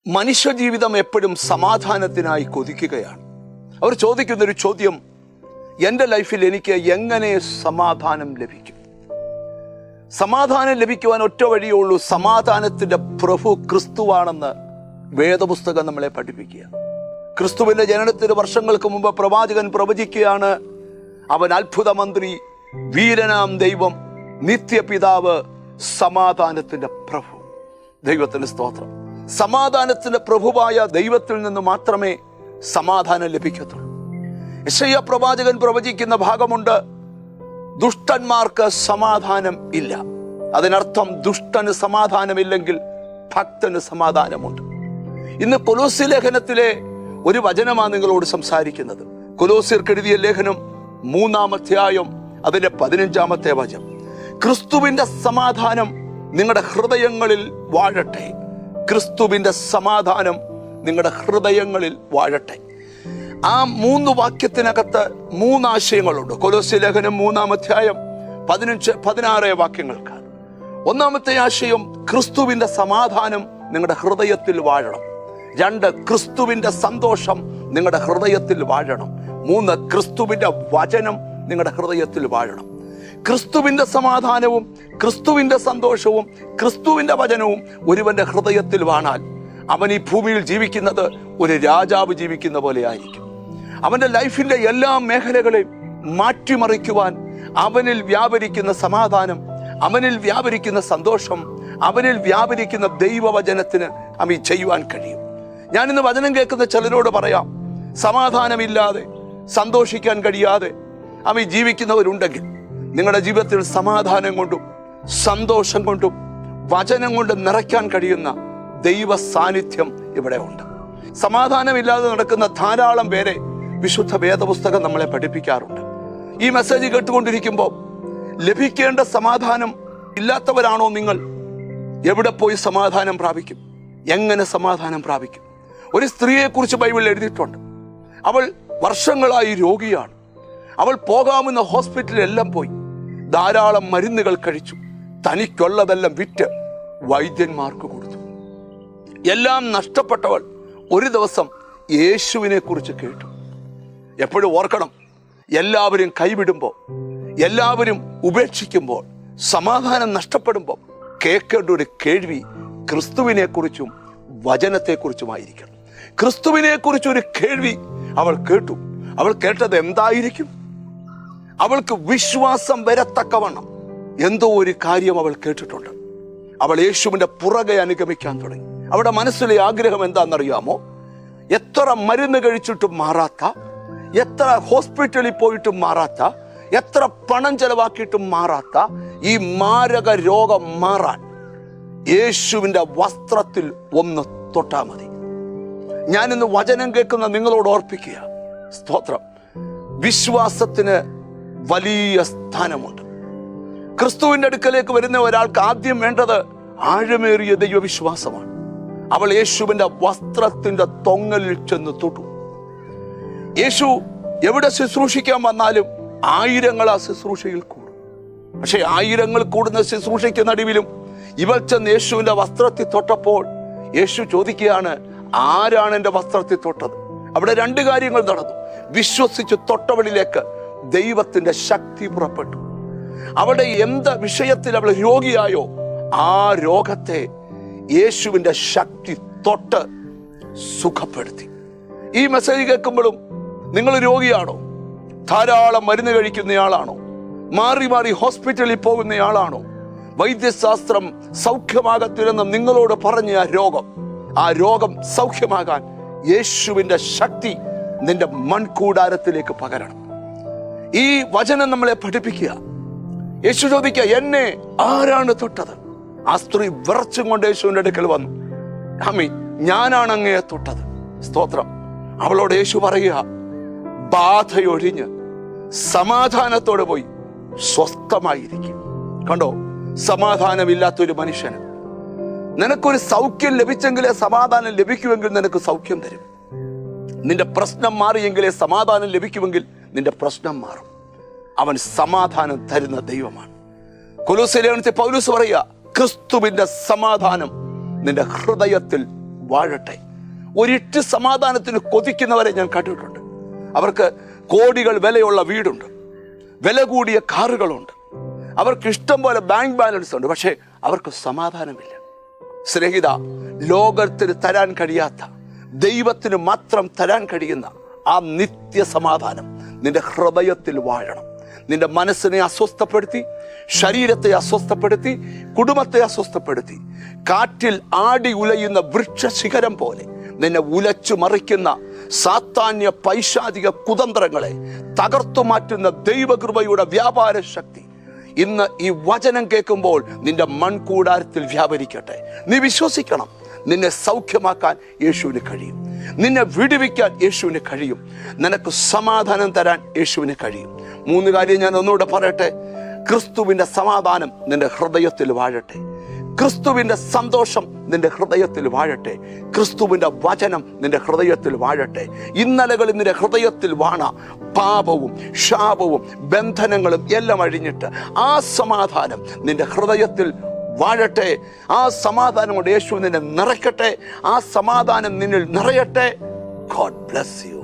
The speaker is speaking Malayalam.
മനുഷ്യജീവിതം എപ്പോഴും സമാധാനത്തിനായി കൊതിക്കുകയാണ്. അവർ ചോദിക്കുന്നൊരു ചോദ്യം, എൻ്റെ ലൈഫിൽ എനിക്ക് എങ്ങനെ സമാധാനം ലഭിക്കും? സമാധാനം ലഭിക്കുവാൻ ഒറ്റ വഴിയേ ഉള്ളൂ. സമാധാനത്തിൻ്റെ പ്രഭു ക്രിസ്തുവാണെന്ന് വേദപുസ്തകം നമ്മളെ പഠിപ്പിക്കുക. ക്രിസ്തുവിൻ്റെ ജനനത്തിന് വർഷങ്ങൾക്ക് മുമ്പ് പ്രവാചകൻ പ്രവചിക്കുകയാണ്, അവൻ അത്ഭുത മന്ത്രി, വീരനാം ദൈവം, നിത്യപിതാവ്, സമാധാനത്തിൻ്റെ പ്രഭു. ദൈവത്തിന് സ്തോത്രം. സമാധാനത്തിന്റെ പ്രഭുവായ ദൈവത്തിൽ നിന്ന് മാത്രമേ സമാധാനം ലഭിക്കത്തുള്ളൂ. യെശയ്യാ പ്രവാചകൻ പ്രവചിക്കുന്ന ഭാഗമുണ്ട്, ദുഷ്ടന്മാർക്ക് സമാധാനം ഇല്ല. അതിനർത്ഥം ദുഷ്ടന് സമാധാനമില്ലെങ്കിൽ ഭക്തന് സമാധാനമുണ്ട്. ഇന്ന് കൊലോസ്യ ലേഖനത്തിലെ ഒരു വചനമാണ് നിങ്ങളോട് സംസാരിക്കുന്നത്. കൊലോസ്യർക്ക് എഴുതിയ ലേഖനം 3-ാം അധ്യായം അതിന്റെ 15-ാമത്തെ വചനം. ക്രിസ്തുവിന്റെ സമാധാനം നിങ്ങളുടെ ഹൃദയങ്ങളിൽ വാഴട്ടെ. ക്രിസ്തുവിന്റെ സമാധാനം നിങ്ങളുടെ ഹൃദയങ്ങളിൽ വാഴട്ടെ. ആ 3 വാക്യത്തിനകത്ത് 3 ആശയങ്ങളുണ്ട്. കൊലോസ്യ ലേഖനം 3-ാം അധ്യായം 15-16 വാക്യങ്ങൾക്ക്. ഒന്നാമത്തെ ആശയം, ക്രിസ്തുവിന്റെ സമാധാനം നിങ്ങളുടെ ഹൃദയത്തിൽ വാഴണം. 2, ക്രിസ്തുവിന്റെ സന്തോഷം നിങ്ങളുടെ ഹൃദയത്തിൽ വാഴണം. 3, ക്രിസ്തുവിന്റെ വചനം നിങ്ങളുടെ ഹൃദയത്തിൽ വാഴണം. ക്രിസ്തുവിന്റെ സമാധാനവും ക്രിസ്തുവിന്റെ സന്തോഷവും ക്രിസ്തുവിന്റെ വചനവും ഒരുവന്റെ ഹൃദയത്തിൽ വാണാൽ അവൻ ഈ ഭൂമിയിൽ ജീവിക്കുന്നത് ഒരു രാജാവ് ജീവിക്കുന്ന പോലെ ആയിരിക്കും. അവന്റെ ലൈഫിന്റെ എല്ലാ മേഖലകളെയും മാറ്റിമറിക്കുവാൻ അവനിൽ വ്യാപരിക്കുന്ന സമാധാനം, അവനിൽ വ്യാപരിക്കുന്ന സന്തോഷം, അവനിൽ വ്യാപരിക്കുന്ന ദൈവവചനത്തിന് അവൻ ചെയ്യുവാൻ കഴിയും. ഞാനിന്ന് വചനം കേൾക്കുന്ന ചിലരോട് പറയാം, സമാധാനമില്ലാതെ സന്തോഷിക്കാൻ കഴിയാതെ അവൻ ജീവിക്കുന്നവരുണ്ടെങ്കിൽ നിങ്ങളുടെ ജീവിതത്തിൽ സമാധാനം കൊണ്ടും സന്തോഷം കൊണ്ടും വചനം കൊണ്ടും നിറയ്ക്കാൻ കഴിയുന്ന ദൈവ സാന്നിധ്യം ഇവിടെ ഉണ്ട്. സമാധാനമില്ലാതെ നടക്കുന്ന ധാരാളം പേരെ വിശുദ്ധ വേദപുസ്തകം നമ്മളെ പഠിപ്പിക്കാറുണ്ട്. ഈ മെസ്സേജ് കേട്ടുകൊണ്ടിരിക്കുമ്പോൾ ലഭിക്കേണ്ട സമാധാനം ഇല്ലാത്തവരാണോ നിങ്ങൾ? എവിടെ പോയി സമാധാനം പ്രാപിക്കും? എങ്ങനെ സമാധാനം പ്രാപിക്കും? ഒരു സ്ത്രീയെക്കുറിച്ച് ബൈബിളിൽ എഴുതിയിട്ടുണ്ട്. അവൾ വർഷങ്ങളായി രോഗിയാണ്. അവൾ പോകാവുന്ന ഹോസ്പിറ്റലിലെല്ലാം പോയി, ധാരാളം മരുന്നുകൾ കഴിച്ചു, തനിക്കുള്ളതെല്ലാം വിറ്റ് വൈദ്യന്മാർക്ക് കൊടുത്തു. എല്ലാം നഷ്ടപ്പെട്ടവൾ ഒരു ദിവസം യേശുവിനെ കുറിച്ച് കേട്ടു. എപ്പോഴും ഓർക്കണം, എല്ലാവരും കൈവിടുമ്പോൾ, എല്ലാവരും ഉപേക്ഷിക്കുമ്പോൾ, സമാധാനം നഷ്ടപ്പെടുമ്പോൾ കേൾക്കേണ്ട ഒരു കേൾവി ക്രിസ്തുവിനെ കുറിച്ചും വചനത്തെക്കുറിച്ചുമായിരിക്കണം. ക്രിസ്തുവിനെ കുറിച്ചൊരു കേൾവി അവൾ കേട്ടു. അവൾ കേട്ടത് എന്തായിരിക്കും? അവൾക്ക് വിശ്വാസം വരത്തക്കവണ്ണം എന്തോ ഒരു കാര്യം അവൾ കേട്ടിട്ടുണ്ട്. അവൾ യേശുവിന്റെ പുറകെ അനുഗമിക്കാൻ തുടങ്ങി. അവളുടെ മനസ്സിലെ ആഗ്രഹം എന്താണെന്നറിയാമോ? എത്ര മരുന്ന് കഴിച്ചിട്ടും മാറാത്ത, എത്ര ഹോസ്പിറ്റലിൽ പോയിട്ടും മാറാത്ത, എത്ര പണം ചെലവാക്കിയിട്ടും മാറാത്ത ഈ മാരക രോഗം മാറാൻ യേശുവിന്റെ വസ്ത്രത്തിൽ ഒന്ന് തൊട്ടാ മതി. ഞാനിന്ന് വചനം കേൾക്കുന്ന നിങ്ങളോട് ഓർപ്പിക്കുക, സ്തോത്രം, വിശ്വാസത്തിന് വലിയ സ്ഥാനമുണ്ട്. ക്രിസ്തുവിന്റെ അടുക്കലേക്ക് വരുന്ന ഒരാൾക്ക് ആദ്യം വേണ്ടത് ആഴമേറിയ ദൈവവിശ്വാസമാണ്. അവൾ യേശുവിന്റെ വസ്ത്രത്തിന്റെ തൊങ്ങലിൽ ചെന്ന് തൊട്ടു. യേശു എവിടെ ശുശ്രൂഷിക്കാൻ വന്നാലും ആയിരങ്ങൾ ആ ശുശ്രൂഷയിൽ കൂടും. പക്ഷെ ആയിരങ്ങൾ കൂടുന്ന ശുശ്രൂഷയ്ക്ക് നടുവിലും ഇവൾ ചെന്ന് യേശുവിന്റെ വസ്ത്രത്തിൽ തൊട്ടപ്പോൾ യേശു ചോദിക്കുകയാണ്, ആരാണ് എൻ്റെ വസ്ത്രത്തിൽ തൊട്ടത്? അവിടെ 2 കാര്യങ്ങൾ നടന്നു. വിശ്വസിച്ച് തൊട്ടവളിലേക്ക് ദൈവത്തിന്റെ ശക്തി പുറപ്പെട്ടു. അവളുടെ എന്ത് വിഷയത്തിൽ അവൾ രോഗിയായോ ആ രോഗത്തെ യേശുവിന്റെ ശക്തി തൊട്ട് സുഖപ്പെടുത്തി. ഈ മെസ്സേജ് കേൾക്കുമ്പോഴും നിങ്ങൾ രോഗിയാണോ? ധാരാളം മരുന്ന് കഴിക്കുന്നയാളാണോ? മാറി മാറി ഹോസ്പിറ്റലിൽ പോകുന്നയാളാണോ? വൈദ്യശാസ്ത്രം സൗഖ്യമാകത്തില്ലെന്ന് നിങ്ങളോട് പറഞ്ഞ ആ രോഗം സൗഖ്യമാകാൻ യേശുവിന്റെ ശക്തി നിന്റെ മൺകൂടാരത്തിലേക്ക് പകരണം. ഈ വചനം നമ്മളെ പഠിപ്പിക്കുക. യേശു ചോദിക്കുക, എന്നെ ആരാണ് തൊട്ടത്? ആ സ്ത്രീ വിറച്ചും കൊണ്ട് യേശുവിന്റെ അടുക്കൽ വന്നു. ആമീൻ, ഞാനാണ് അങ്ങയെ തൊട്ടത്. സ്തോത്രം. അവളോട് യേശു പറയുക, ബാധയൊഴിഞ്ഞ് സമാധാനത്തോടെ പോയി സ്വസ്ഥമായിരിക്കും. കണ്ടോ, സമാധാനമില്ലാത്തൊരു മനുഷ്യന് നിനക്കൊരു സൗഖ്യം ലഭിച്ചെങ്കിലേ സമാധാനം ലഭിക്കുമെങ്കിൽ നിനക്ക് സൗഖ്യം തരും. നിന്റെ പ്രശ്നം മാറിയെങ്കിലേ സമാധാനം ലഭിക്കുമെങ്കിൽ നിന്റെ പ്രശ്നം മാറും. അവൻ സമാധാനം തരുന്ന ദൈവമാണ്. കൊലോസ്യ ലേഖനത്തിൽ പൗലോസ് പറയുക, ക്രിസ്തുവിന്റെ സമാധാനം നിന്റെ ഹൃദയത്തിൽ വാഴട്ടെ. ഒരിറ്റ് സമാധാനത്തിന് കൊതിക്കുന്നവരെ ഞാൻ കണ്ടിട്ടുണ്ട്. അവർക്ക് കോടികൾ വിലയുള്ള വീടുണ്ട്, വില കൂടിയ കാറുകളുണ്ട്, അവർക്ക് ഇഷ്ടം പോലെ ബാങ്ക് ബാലൻസ് ഉണ്ട്, പക്ഷേ അവർക്ക് സമാധാനമില്ല. സ്നേഹിത, ലോകത്തിന് തരാൻ കഴിയാത്ത, ദൈവത്തിന് മാത്രം തരാൻ കഴിയുന്ന ആ നിത്യ സമാധാനം നിന്റെ ഹൃദയത്തിൽ വാഴണം. നിന്റെ മനസ്സിനെ അസ്വസ്ഥപ്പെടുത്തി, ശരീരത്തെ അസ്വസ്ഥപ്പെടുത്തി, കുടുംബത്തെ അസ്വസ്ഥപ്പെടുത്തി, കാറ്റിൽ ആടി ഉലയുന്ന വൃക്ഷശിഖരം പോലെ നിന്നെ ഉലച്ചു മറിക്കുന്ന സാത്താന്യ പൈശാചിക കുതന്ത്രങ്ങളെ തകർത്തു മാറ്റുന്ന ദൈവകൃപയുടെ വ്യാപാര ശക്തി ഇന്ന് ഈ വചനം കേൾക്കുമ്പോൾ നിന്റെ മൺകൂടാരത്തിൽ വ്യാപരിക്കട്ടെ. നീ വിശ്വസിക്കണം, നിന്നെ സൗഖ്യമാക്കാൻ യേശുവിന് കഴിയും, നിന്നെ വിടുവിക്കാൻ യേശുവിന് കഴിയും, നിനക്ക് സമാധാനം തരാൻ യേശുവിന് കഴിയും. 3 കാര്യം ഞാൻ ഒന്നുകൂടെ പറയട്ടെ. ക്രിസ്തുവിന്റെ സമാധാനം നിന്റെ ഹൃദയത്തിൽ വാഴട്ടെ, ക്രിസ്തുവിന്റെ സന്തോഷം നിന്റെ ഹൃദയത്തിൽ വാഴട്ടെ, ക്രിസ്തുവിന്റെ വചനം നിന്റെ ഹൃദയത്തിൽ വാഴട്ടെ. ഇന്നലകളിൽ നിന്റെ ഹൃദയത്തിൽ വാണ പാപവും ശാപവും ബന്ധനങ്ങളും എല്ലാം അഴിഞ്ഞിട്ട് ആ സമാധാനം നിന്റെ ഹൃദയത്തിൽ വാഴട്ടെ. ആ സമാധാനം കൊണ്ട് യേശു നിന്നെ നിറയ്ക്കട്ടെ, ആ സമാധാനം നിന്നിൽ നിറയട്ടെ. God bless you.